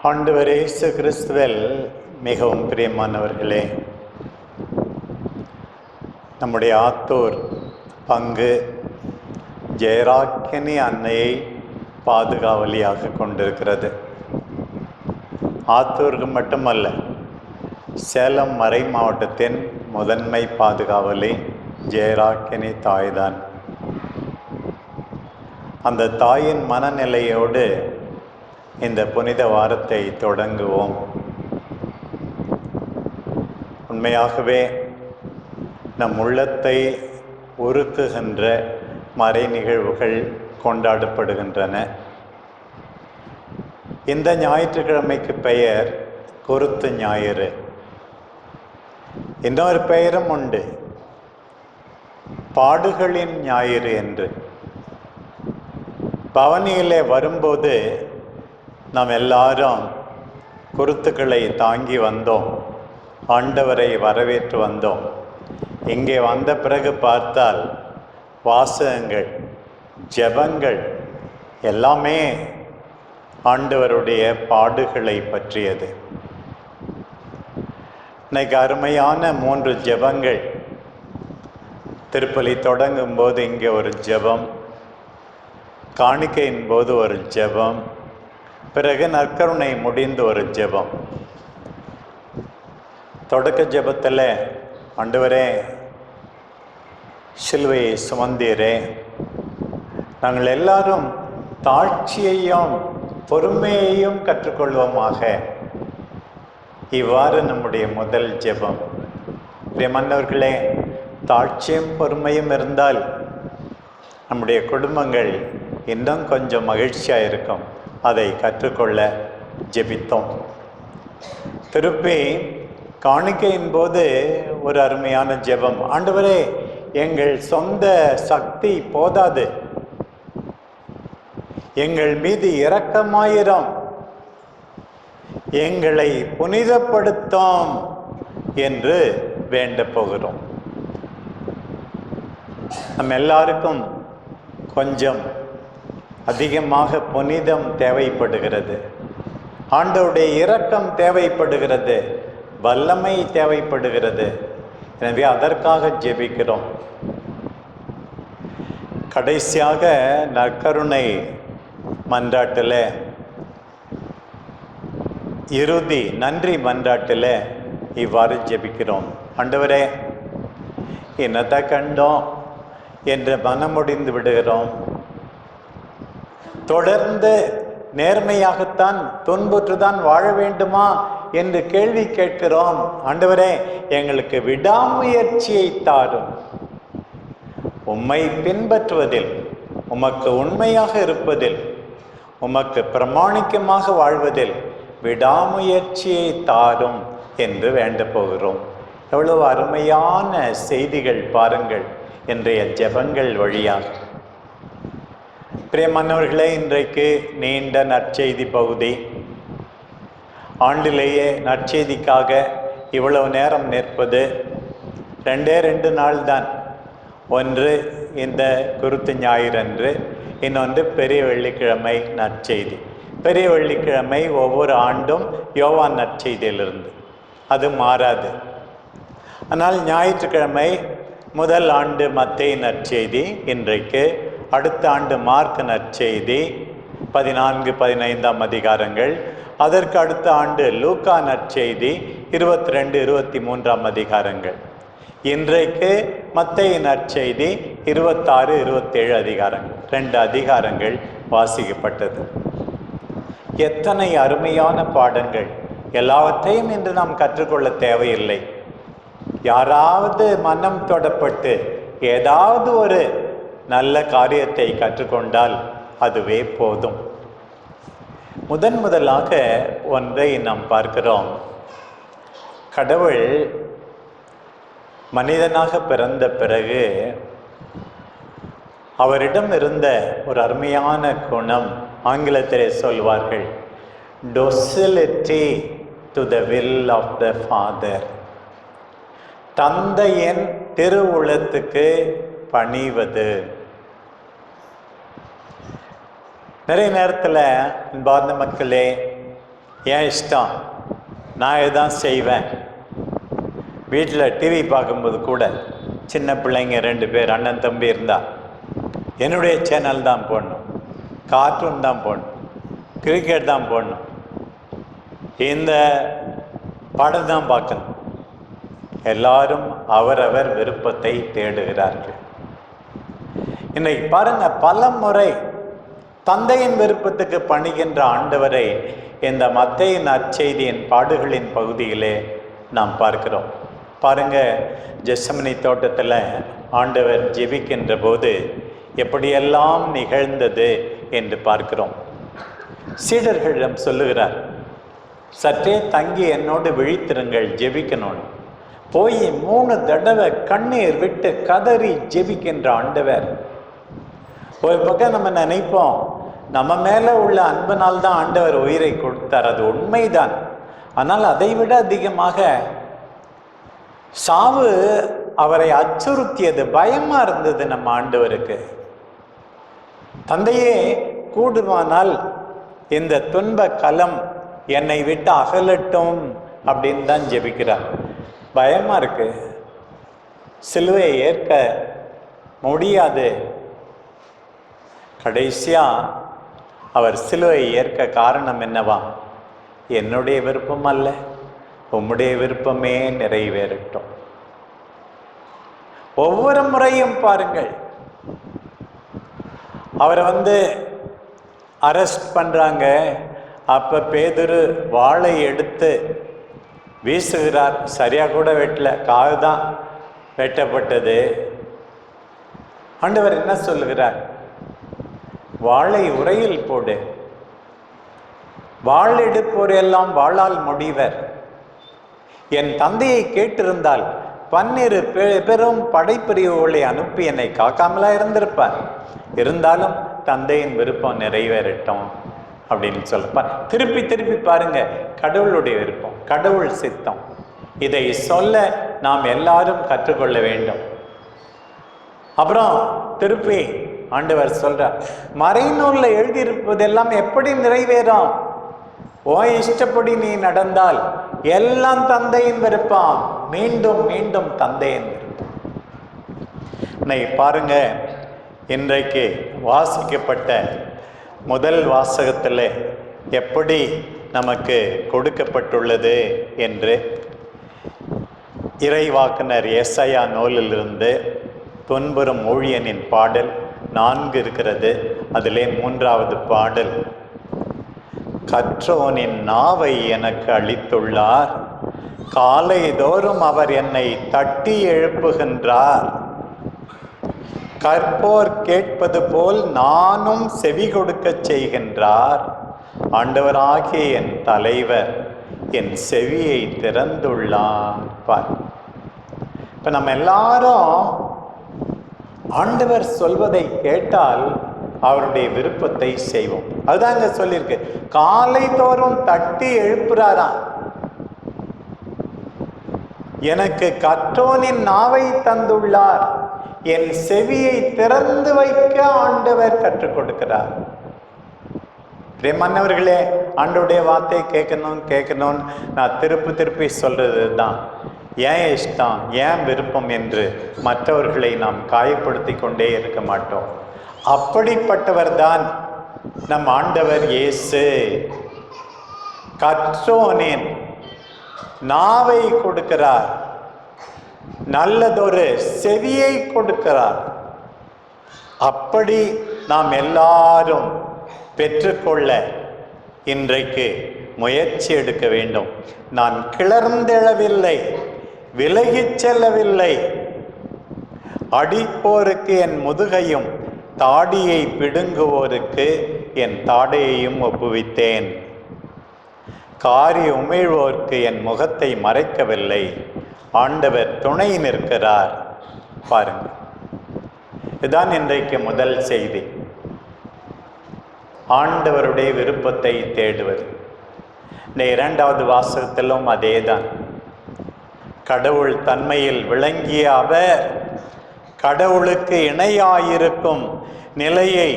ஆண்டவர் இயேசு கிறிஸ்துவில் மிகவும் பிரியமானவர்களே, நம்முடைய ஆத்தூர் பங்கு ஜெயராக்கினி அன்னையை பாதுகாவலியாக கொண்டிருக்கிறது. ஆத்தூருக்கு மட்டுமல்ல, சேலம் மறை மாவட்டத்தின் முதன்மை பாதுகாவலி ஜெயராக்கினி தாய்தான். அந்த தாயின் மனநிலையோடு இந்த புனித வாரத்தை தொடங்குவோம். உண்மையாகவே நம் உள்ளத்தை உருக்குகின்ற மறை நிகழ்வுகள் கொண்டாடப்படுகின்றன. இந்த ஞாயிற்றுக்கிழமைக்கு பெயர் குருத்து ஞாயிறு. இன்னொரு பெயரும் உண்டு, பாடுகளின் ஞாயிறு என்று. பவனியிலே வரும்போது நாம் எல்லாரும் குருத்துக்களை தாங்கி வந்தோம், ஆண்டவரை வரவேற்று வந்தோம். இங்கே வந்த பிறகு பார்த்தால் வாசகங்கள், ஜெபங்கள் எல்லாமே ஆண்டவருடைய பாடுகளை பற்றியது. இன்னைக்கு அருமையான 3 ஜெபங்கள். திருப்பலி தொடங்கும் போது இங்கே ஒரு ஜெபம், காணிக்கையின் போது ஒரு ஜெபம், பிறகு நற்கருணை முடிந்து ஒரு ஜெபம். தொடக்க ஜெபத்தில் ஆண்டவரே சிலுவையை சுமந்தீரே, நாங்கள் எல்லாரும் தாழ்ச்சியையும் பொறுமையையும் கற்றுக்கொள்வோமாக. இவ்வாறு நம்முடைய முதல் ஜெபம். பிரியமானவர்களே, தாழ்ச்சியும் பொறுமையும் இருந்தால் நம்முடைய குடும்பங்கள் இன்னும் கொஞ்சம் மகிழ்ச்சியாக இருக்கும். அதை கற்றுக்கொள்ள ஜெபித்தோம். திருப்பி காணிக்கையின் போது ஒரு அருமையான ஜெபம். ஆண்டவரே, எங்கள் சொந்த சக்தி போதாது, எங்கள் மீது இரக்கமாயிரம், எங்களை புனிதப்படுத்தும் என்று வேண்ட போகிறோம். நம்ம எல்லாருக்கும் கொஞ்சம் அதிகமாக புனிதம் தேவைப்படுகிறது, ஆண்டவருடைய இரக்கம் தேவைப்படுகிறது, வல்லமை தேவைப்படுகிறது. எனவே அதற்காக ஜெபிக்கிறோம். கடைசியாக நற்கருணை மன்றாட்டில், இறுதி நன்றி மன்றாட்டில் இவ்வாறு ஜெபிக்கிறோம். ஆண்டவரே, என்னத்தை கண்டோம் என்று மனமுடிந்து விடுகிறோம். தொடர்ந்து நேர்மையாகத்தான் துன்புற்றுதான் வாழ வேண்டுமா என்று கேள்வி கேட்கிறோம். ஆண்டவரே, எங்களுக்கு விடாமுயற்சியை தாரும். உம்மை பின்பற்றுவதில், உமக்கு உண்மையாக இருப்பதில், உமக்கு பிரமாணிக்கமாக வாழ்வதில் விடாமுயற்சியை தாரும் என்று வேண்ட போகிறோம். எவ்வளவு அருமையான செய்திகள் பாருங்கள் இன்றைய ஜெபங்கள் வழியாக. பிரியமானவர்களே, இன்றைக்கு நீண்ட நற்செய்தி பகுதி. ஆண்டிலேயே நற்செய்திக்காக இவ்வளவு நேரம் நிற்பது 2 நாள் தான். ஒன்று இந்த குருத்து ஞாயிறன்று, இன்னொன்று பெரிய வெள்ளிக்கிழமை நற்செய்தி. பெரிய வெள்ளிக்கிழமை ஒவ்வொரு ஆண்டும் யோவான் நற்செய்தியிலிருந்து, அது மாறாது. ஆனால் ஞாயிற்றுக்கிழமை முதல் ஆண்டு மத்தேயு நற்செய்தி இன்றைக்கு, அடுத்த ஆண்டு மார்க் நற்செய்தி 14, 15 அதிகாரங்கள், அதற்கு அடுத்த ஆண்டு லூக்கா நற்செய்தி 22, 23 அதிகாரங்கள். இன்றைக்கு மத்தேயு நற்செய்தி 26, 27 அதிகாரங்கள். 2 அதிகாரங்கள் வாசிக்கப்பட்டது. எத்தனை அருமையான பாடங்கள்! எல்லாவற்றையும் இன்று நாம் கற்றுக்கொள்ள தேவையில்லை. யாராவது மனம் தொடப்பட்டு ஏதாவது ஒரு நல்ல காரியத்தை கற்றுக்கொண்டால் அதுவே போதும். முதலாக ஒன்றை நாம் பார்க்கிறோம். கடவுள் மனிதனாக பிறந்த பிறகு அவரிடம் இருந்த ஒரு அருமையான குணம், ஆங்கிலத்திலே சொல்வார்கள், docility to the will of the Father. தந்தையின் திருவுளத்துக்கு பணிவது. நிறைய நேரத்தில் அன்பார்ந்த மக்களே, என் இஷ்டம், நான் இதான் செய்வேன். வீட்டில் டிவி பார்க்கும்போது கூட சின்ன பிள்ளைங்க 2 பேர் அண்ணன் தம்பி இருந்தால் என்னுடைய சேனல் தான் போடணும், கார்ட்டூன் தான் போடணும், கிரிக்கெட் தான் போடணும், இந்த படம் தான் பார்க்கணும். எல்லாரும் அவரவர் விருப்பத்தை தேடுகிறார்கள். இன்னைக்கு பாருங்க, பல முறை தந்தையின் விருப்பத்துக்கு பணிகின்ற ஆண்டவரை இந்த மத்தேயு நற்செய்தியின் பாடுகளின் பகுதியிலே நாம் பார்க்கிறோம். பாருங்க, கெத்செமனே தோட்டத்தில் ஆண்டவர் ஜெபிக்கின்ற போது எப்படியெல்லாம் நிகழ்ந்தது என்று பார்க்கிறோம். சீடர்களிடம் சொல்லுகிறார், சற்றே தங்கி என்னோடு விழித்திருங்கள், ஜெபிக்கணும். போய் 3 தடவை கண்ணீர் விட்டு கதறி ஜெபிக்கின்ற ஆண்டவர். ஒரு பக்கம் நம்ம நினைப்போம், நம்ம மேலே உள்ள அன்பினால் தான் ஆண்டவர் உயிரை கொடுத்தார், அது உண்மைதான். ஆனால் அதை விட அதிகமாக சாவு அவரை அச்சுறுத்தியது, பயமா இருந்தது நம்ம ஆண்டவருக்கு. தந்தையே, கூடுமானால் இந்த துன்ப கலம் என்னை விட்டு அகலட்டும் அப்படின்னு தான் ஜெபிக்கிறார். பயமா இருக்கு, சிலுவையை ஏற்க முடியாது. கடைசியா அவர் சிலுவையை ஏற்க காரணம் என்னவா? என்னுடைய விருப்பம் அல்ல, உம்முடைய விருப்பமே நிறைவேறட்டும். ஒவ்வொரு முறையும் பாருங்கள், அவரை அரெஸ்ட் பண்றாங்க. அப்ப பேதுரு வாளை எடுத்து வீசுகிறார். சரியா கூட வெட்டல, காது தான் வெட்டப்பட்டது. ஆண்டவர் என்ன சொல்லுகிறார்? வாளை உரையில் போடு, வாள் எடுப்போர் எல்லாம் வாளால் முடிவர். என் தந்தையை கேட்டிருந்தால் 12 பெரும் படைப்பிரிவுகளை அனுப்பி என்னை காக்காமலா இருந்திருப்பார். இருந்தாலும் தந்தையின் விருப்பம் நிறைவேறட்டும் அப்படின்னு சொல்லப்பார். திருப்பி திருப்பி பாருங்க, கடவுளுடைய விருப்பம், கடவுள் சித்தம். இதை சொல்ல நாம் எல்லாரும் கற்றுக்கொள்ள வேண்டும். அப்புறம் திருப்பி ஆண்டவர் சொல்றார், மறைநூல்ல எழுதியிருப்பதெல்லாம் எப்படி நிறைவேறும்? ஓ இஷ்டப்படி நீ நடந்தால் எல்லாம் தந்தையின் விருப்பம், மீண்டும் மீண்டும் தந்தையின் விருப்பம். இன்னைக்கு பாருங்க, இன்றைக்கு வாசிக்கப்பட்ட முதல் வாசகத்தில் எப்படி நமக்கு கொடுக்கப்பட்டுள்ளது என்று இறைவாக்குனர் ஏசாயா நூலிலிருந்து துன்புறும் ஊழியனின் பாடல் 4 இருக்கிறது. அதிலே 3வது பாடல், கற்றோனின் நாவை எனக்கு அளித்துள்ளார், காலை தோறும் அவர் என்னை தட்டி எழுப்புகின்றார். கற்போர் கேட்பது போல் நானும் செவி கொடுக்க செய்கின்றார். ஆண்டவராகிய என் தலைவர் என் செவியை திறந்துள்ளார். பார், இப்ப நம்ம எல்லாரும் ஆண்டவர் சொல்வதை கேட்டால் அவருடைய விருப்பத்தை செய்வோம். அதுதான் இங்க சொல்லியிருக்கு, காலை தோறும் தட்டி எழுப்புறாராம். எனக்கு கற்றோனின் நாவை தந்துள்ளார், என் செவியை திறந்து வைக்க ஆண்டவர் கற்றுக் கொடுக்கிறார். பிரியமானவர்களே, ஆண்டவருடைய வார்த்தை கேட்கணும்னு நான் திருப்பி சொல்றது தான், ஏன் இஷ்டம், ஏன் விருப்பம் என்று மற்றவர்களை நாம் காயப்படுத்தி கொண்டே இருக்க மாட்டோம். அப்படிப்பட்டவர் தான் நம் ஆண்டவர் இயேசு. கற்றோனின் நாவை கொடுக்கிறார், நல்லதொரு செவியை கொடுக்கிறார். அப்படி நாம் எல்லாரும் பெற்றுக்கொள்ள இன்றைக்கு முயற்சி எடுக்க வேண்டும். நான் கிளர்ந்தெழவில்லை, விலகிச் செல்லவில்லை. அடிப்போருக்கு என் முதுகையும் தாடியை பிடுங்குவோருக்கு என் தாடையையும் ஒப்புவித்தேன். காரி உமிழ்வோருக்கு என் முகத்தை மறைக்கவில்லை. ஆண்டவர் துணை நிற்கிறார். பாருங்க, இதுதான் இன்றைக்கு முதல் செய்தி. ஆண்டவருடைய விருப்பத்தை தேடுவது. இந்த 2வது வாசகத்திலும் அதேதான். கடவுள் தன்மையில் விளங்கிய அவர் கடவுளுக்கு இணையாயிருக்கும் நிலையை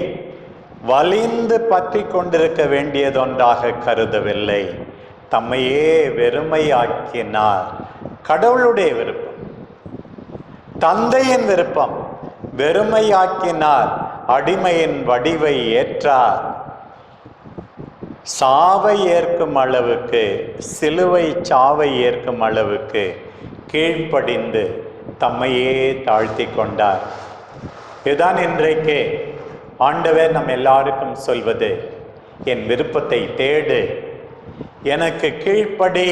வலிந்து பற்றி கொண்டிருக்க வேண்டியதொன்றாக கருதவில்லை. தம்மையே வெறுமையாக்கினார். கடவுளுடைய விருப்பம், தந்தையின் விருப்பம். வெறுமையாக்கினார், அடிமையின் வடிவை ஏற்றார். சாவை ஏற்கும் அளவுக்கு, சிலுவை சாவை ஏற்கும் அளவுக்கு கீழ்ப்படிந்து தம்மையே தாழ்த்தி கொண்டார். இதுதான் இன்றைக்கு ஆண்டவர் நம் எல்லாருக்கும் சொல்வது, என் விருப்பத்தை தேடு, எனக்கு கீழ்ப்படி.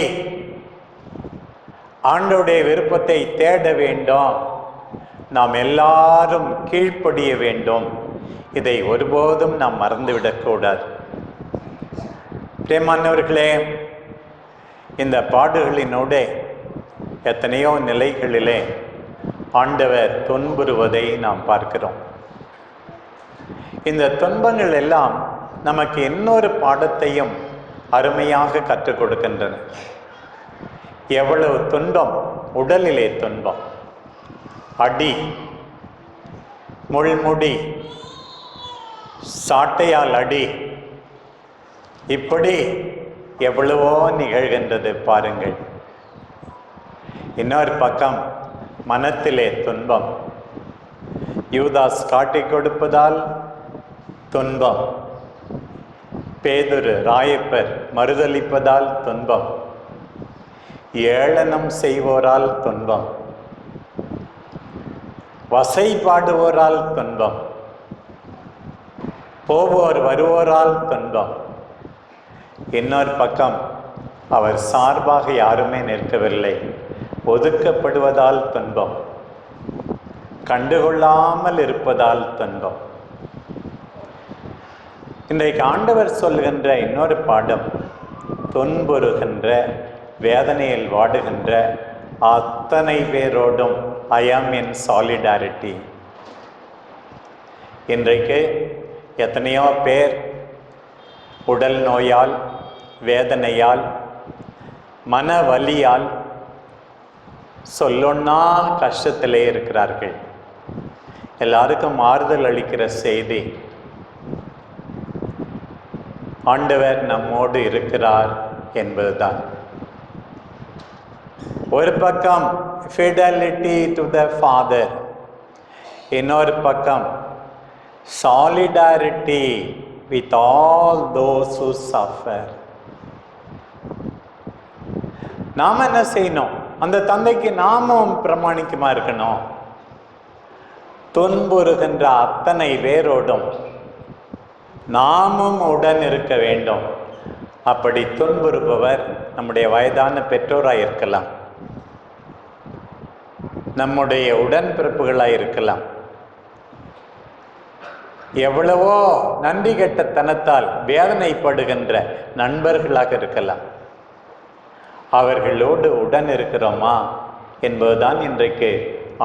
ஆண்டவருடைய விருப்பத்தை தேட வேண்டும். நாம் எல்லாரும் கீழ்ப்படிய வேண்டும். இதை ஒருபோதும் நாம் மறந்துவிடக்கூடாது. பிரியமானவர்களே, இந்த பாடுகளினோட எத்தனையோ நிலைகளிலே ஆண்டவர் துன்புறுவதை நாம் பார்க்கிறோம். இந்த துன்பங்கள் எல்லாம் நமக்கு இன்னொரு பாடத்தையும் அருமையாக கற்றுக் கொடுக்கின்றன. எவ்வளவு துன்பம், உடலிலே துன்பம், அடி, முள்முடி, சாட்டையால் அடி, இப்படி எவ்வளவோ நிகழ்கின்றது பாருங்கள். இன்னொரு பக்கம் மனத்திலே துன்பம், யூதாஸ் காட்டிக் கொடுப்பதால் துன்பம், பேதுரு ராயப்பர் மறுதலிப்பதால் துன்பம், ஏளனம் செய்வோரால் துன்பம், வசைபாடுவோரால் துன்பம், போவோர் வருவோரால் துன்பம். இன்னொரு பக்கம் அவர் சார்பாக யாருமே நிற்கவில்லை, ஒதுக்கப்படுவதால் துன்பம், கண்டுகொள்ளாமல் இருப்பதால் துன்பம். இன்றைக்கு ஆண்டவர் சொல்கின்ற இன்னொரு பாடம், துன்புறுகின்ற, வேதனையில் வாடுகின்ற அத்தனை பேரோடும் ஐ ஆம் இன் சாலிடாரிட்டி. இன்றைக்கு எத்தனையோ பேர் உடல் நோயால், வேதனையால், மன வலியால் சொல்லொன்னா கஷ்டத்திலே இருக்கிறார்கள். எல்லாருக்கும் ஆறுதல் அளிக்கிற செய்தி, ஆண்டவர் நம்மோடு இருக்கிறார் என்பதுதான். ஒரு பக்கம் fidelity to the Father, இன்னொரு பக்கம் solidarity with all those who suffer. நாம் என்ன செய்யணும்? அந்த தந்தைக்கு நாமும் பிரமாணிக்கமா இருக்கணும். துன்புறுகின்ற அத்தனை பேரோடும் நாமும் உடன் இருக்க வேண்டும். அப்படி துன்புறுபவர் நம்முடைய வயதான பெற்றோராய் இருக்கலாம், நம்முடைய உடன்பிறப்புகளாய் இருக்கலாம், எவ்வளவோ நன்றி கெட்டத்தனத்தால் வேதனைப்படுகின்ற நண்பர்களாக இருக்கலாம். அவர்களோடு உடன் இருக்கிறோமா என்பதுதான் இன்றைக்கு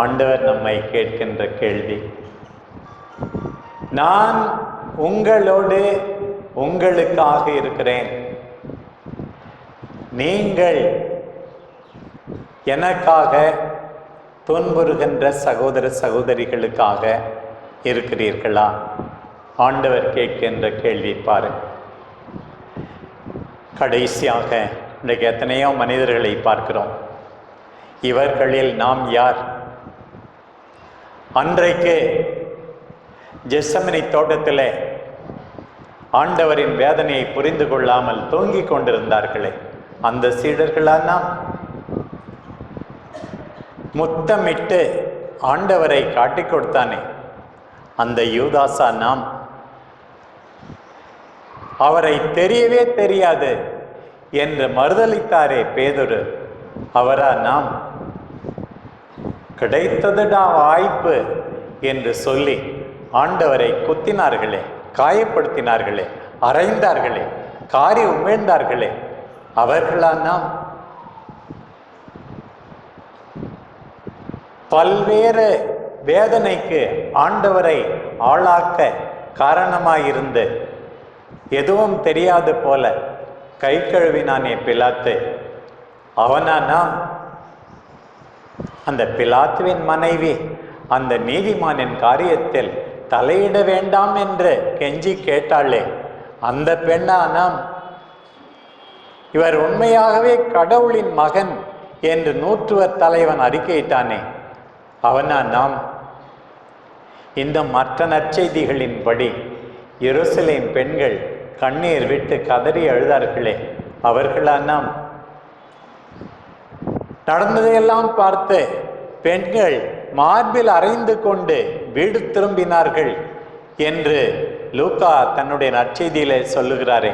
ஆண்டவர் நம்மை கேட்கின்ற கேள்வி. நான் உங்களோடு உங்களுக்காக இருக்கிறேன், நீங்கள் எனக்காக துன்புறுகின்ற சகோதர சகோதரிகளுக்காக இருக்கிறீர்களா? ஆண்டவர் கேட்கின்ற கேள்வி பாருங்கள். கடைசியாக இன்றைக்கு எத்தனையோ மனிதர்களை பார்க்கிறோம். இவர்களில் நாம் யார்? அன்றைக்கு கெத்செமனே தோட்டத்திலே ஆண்டவரின் வேதனையை புரிந்து கொள்ளாமல் தூங்கிக் கொண்டிருந்தார்களே, அந்த சீடர்களா நாம்? முத்தமிட்டு ஆண்டவரை காட்டிக் கொடுத்தானே, அந்த யூதாசா நாம்? அவரை தெரியவே தெரியாது என்று மறுதலித்தாரே பேதுரு, அவரா நாம்? கிடைத்ததுடா வாய்ப்பு என்று சொல்லி ஆண்டவரை குத்தினார்களே, காயப்படுத்தினார்களே, அறைந்தார்களே, காரி உமிழ்ந்தார்களே, அவர்களா நாம்? பல்வேறு வேதனைக்கு ஆண்டவரை ஆளாக்க காரணமாயிருந்து எதுவும் தெரியாது போல கை கழுவினானே பிலாத்து, அவனா நாம்? அந்த பிலாத்துவின் மனைவி அந்த நீதிமானின் காரியத்தில் தலையிட வேண்டாம் என்று கெஞ்சி கேட்டாளே, அந்த பெண்ணா நாம்? இவர் உண்மையாகவே கடவுளின் மகன் என்று நூற்றுவர் தலைவன் அறிக்கையிட்டானே, அவனா நாம்? இந்த மற்ற நற்செய்திகளின்படி எருசலேம் பெண்கள் கண்ணீர் விட்டு கதறி அழுதார்களே, அவர்களா நாம்? நடந்ததையெல்லாம் பார்த்து பெண்கள் மார்பில் அறைந்து கொண்டு வீடு திரும்பினார்கள் என்று லூக்கா தன்னுடைய நற்செய்தியிலே சொல்லுகிறாரே,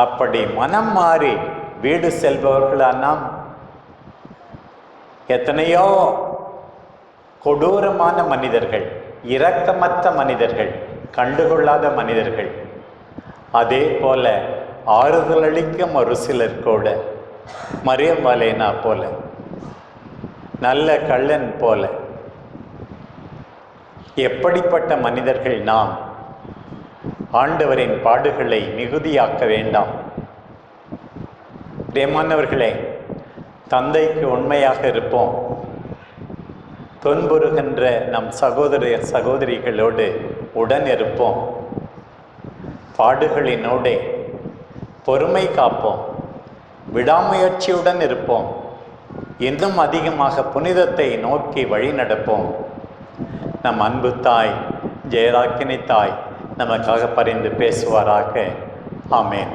அப்படி மனம் மாறி வீடு செல்பவர்களா நாம்? எத்தனையோ கொடூரமான மனிதர்கள், இரக்கமற்ற மனிதர்கள், கண்டுகொள்ளாத மனிதர்கள், அதே போல ஆறுதலளிக்கும் ஒரு சிலர் கூட, மரியம் மாலேனா போல, நல்ல கள்ளன் போல, எப்படிப்பட்ட மனிதர்கள் நாம்? ஆண்டவரின் பாடுகளை மிகுதியாக்க வேண்டாம். பிரியமானவர்களே, தந்தைக்கு உண்மையாக இருப்போம். துன்புறுகின்ற நம் சகோதர சகோதரிகளோடு உடன் இருப்போம். பாடுகளினோடே பொறுமை காப்போம். விடாமுயற்சியுடன் இருப்போம். இன்னும் அதிகமாக புனிதத்தை நோக்கி வழி நடப்போம். நம் அன்பு தாய் ஜெயராக்கினி தாய் நமக்காக பரிந்து பேசுவாராக. ஆமேன்.